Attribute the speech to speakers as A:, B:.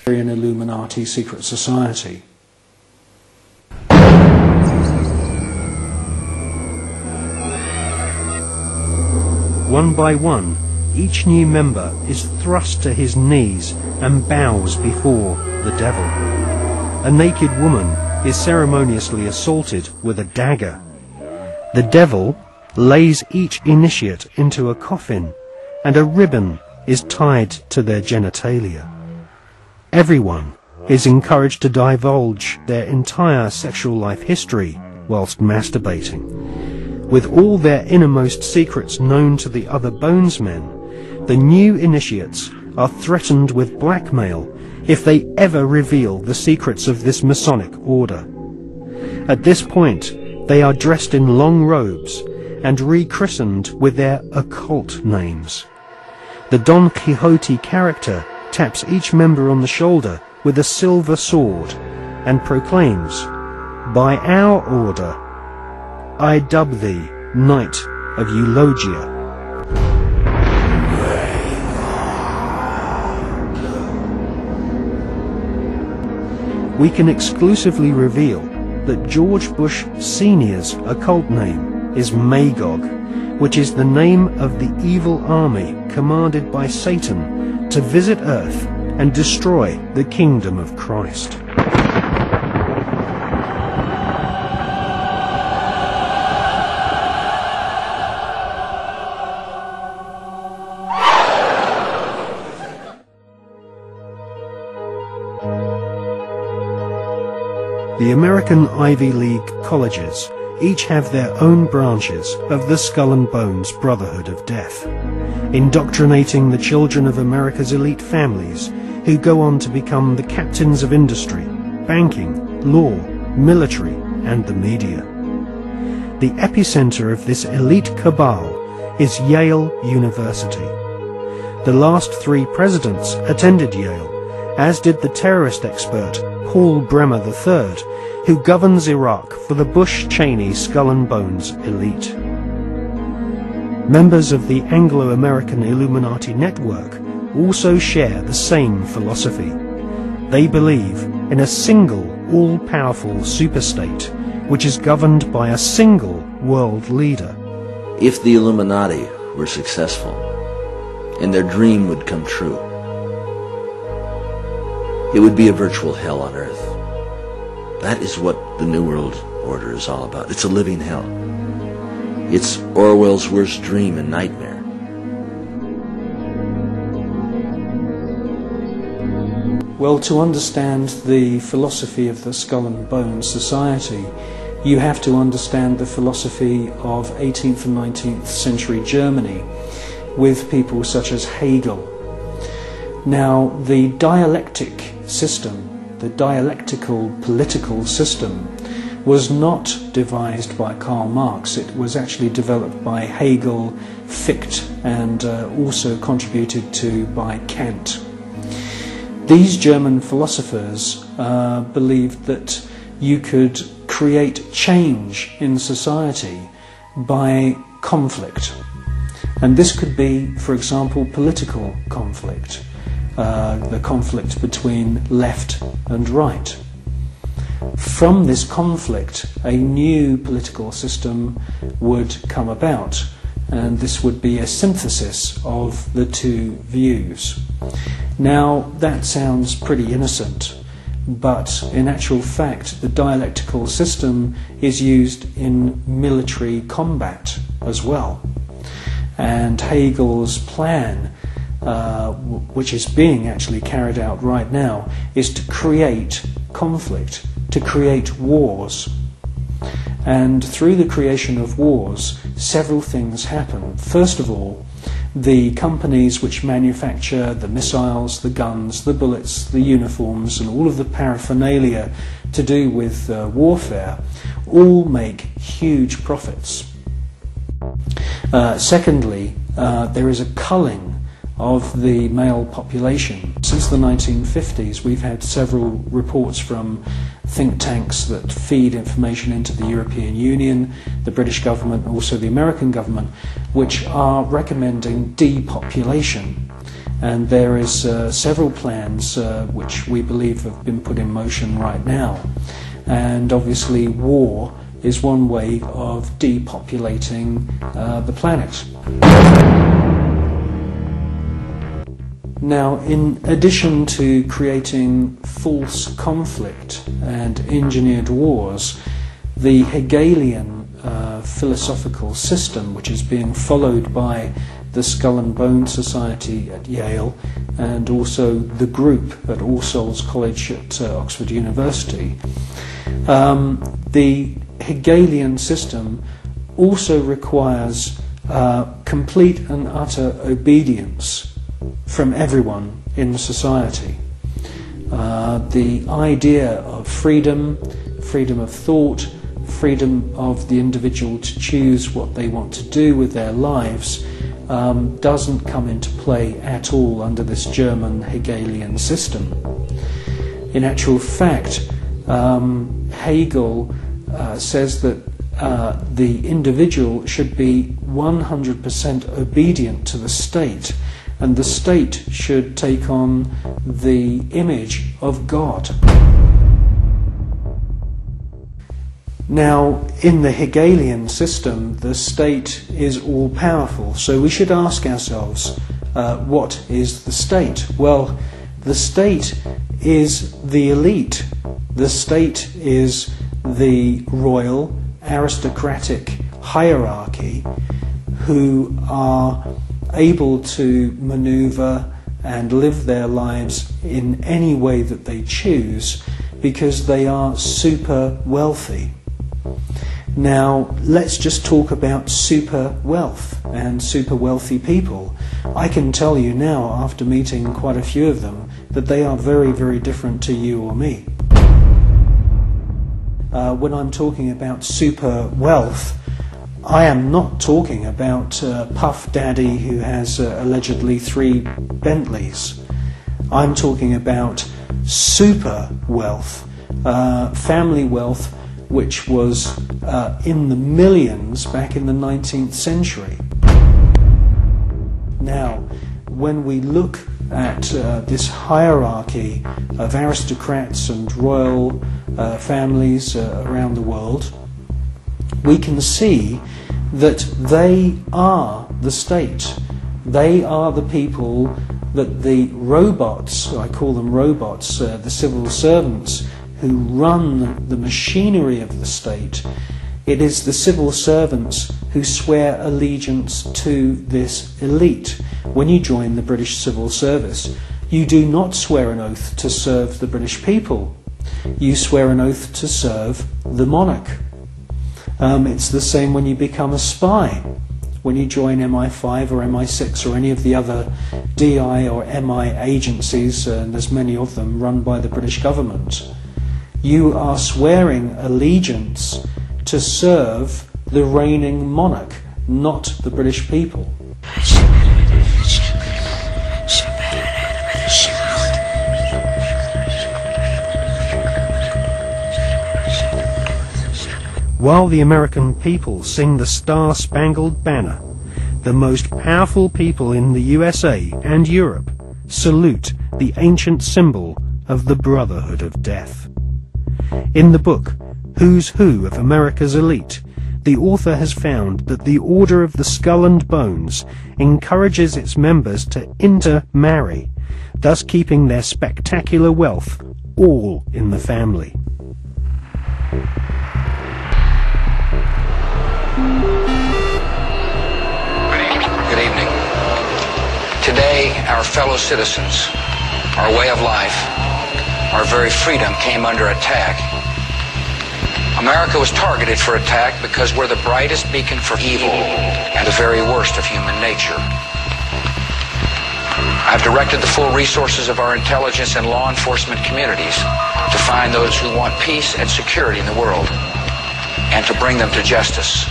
A: An Illuminati secret society.
B: One by one, each new member is thrust to his knees and bows before the devil. A naked woman is ceremoniously assaulted with a dagger. The devil lays each initiate into a coffin, and a ribbon is tied to their genitalia. Everyone is encouraged to divulge their entire sexual life history whilst masturbating. With all their innermost secrets known to the other bonesmen, the new initiates are threatened with blackmail if they ever reveal the secrets of this Masonic order. At this point, they are dressed in long robes and rechristened with their occult names. The Don Quixote character taps each member on the shoulder with a silver sword and proclaims, "By our order, I dub thee Knight of Eulogia." We can exclusively reveal that George Bush Sr.'s occult name is Magog, which is the name of the evil army commanded by Satan to visit Earth and destroy the kingdom of Christ. The American Ivy League colleges each have their own branches of the Skull and Bones Brotherhood of Death, indoctrinating the children of America's elite families who go on to become the captains of industry, banking, law, military, and the media. The epicenter of this elite cabal is Yale University. The last 3 presidents attended Yale, as did the terrorist expert Paul Bremer III, who governs Iraq for the Bush-Cheney Skull and Bones elite. Members of the Anglo-American Illuminati network also share the same philosophy. They believe in a single, all-powerful superstate, which is governed by a single world leader.
C: If the Illuminati were successful, and their dream would come true, it would be a virtual hell on earth. That is what the New World Order is all about. It's a living hell. It's Orwell's worst dream and nightmare.
A: Well, to understand the philosophy of the Skull and Bones Society, you have to understand the philosophy of 18th and 19th century Germany with people such as Hegel. Now, the dialectic system, the dialectical political system, was not devised by Karl Marx. It was actually developed by Hegel, Fichte, and also contributed to by Kant. These German philosophers believed that you could create change in society by conflict. And this could be, for example, political conflict, the conflict between left and right. From this conflict, a new political system would come about, and this would be a synthesis of the two views. Now, that sounds pretty innocent, but in actual fact, the dialectical system is used in military combat as well. And Hegel's plan, which is being actually carried out right now, is to create conflict, to create wars. And through the creation of wars, several things happen. First of all, the companies which manufacture the missiles, the guns, the bullets, the uniforms, and all of the paraphernalia to do with warfare, all make huge profits. Secondly, there is a culling of the male population. Since the 1950s, we've had several reports from think tanks that feed information into the European Union, the British government, and also the American government, which are recommending depopulation. and there is several plans which we believe have been put in motion right now. And obviously war is one way of depopulating the planet. Now, in addition to creating false conflict and engineered wars, the Hegelian philosophical system, which is being followed by the Skull and Bone Society at Yale and also the group at All Souls College at Oxford University, the Hegelian system also requires complete and utter obedience from everyone in society. The idea of freedom, freedom of thought, freedom of the individual to choose what they want to do with their lives doesn't come into play at all under this German Hegelian system. In actual fact, Hegel says that the individual should be 100% obedient to the state, and the state should take on the image of God. Now, in the Hegelian system, the state is all-powerful, so we should ask ourselves, what is the state? Well, the state is the elite. The state is the royal, aristocratic hierarchy who are able to maneuver and live their lives in any way that they choose because they are super wealthy. Now, let's just talk about super wealth and super wealthy people. I can tell you now, after meeting quite a few of them, that they are very, very different to you or me. When I'm talking about super wealth, I am not talking about Puff Daddy who has allegedly 3 Bentleys. I'm talking about super wealth, family wealth, which was in the millions back in the 19th century. Now, when we look at this hierarchy of aristocrats and royal families around the world, we can see that they are the state. They are the people that the robots, I call them robots, the civil servants who run the machinery of the state. It is the civil servants who swear allegiance to this elite. When you join the British Civil Service, you do not swear an oath to serve the British people. You swear an oath to serve the monarch. It's the same when you become a spy. When you join MI5 or MI6 or any of the other DI or MI agencies, and there's many of them run by the British government, you are swearing allegiance to serve the reigning monarch, not the British people.
B: While the American people sing the Star-Spangled Banner, the most powerful people in the USA and Europe salute the ancient symbol of the Brotherhood of Death. In the book, Who's Who of America's Elite, the author has found that the Order of the Skull and Bones encourages its members to intermarry, thus keeping their spectacular wealth all in the family.
D: Good evening. Today, our fellow citizens, our way of life, our very freedom came under attack. America was targeted for attack because we're the brightest beacon for evil and the very worst of human nature. I've directed the full resources of our intelligence and law enforcement communities to find those who want peace and security in the world and to bring them to justice.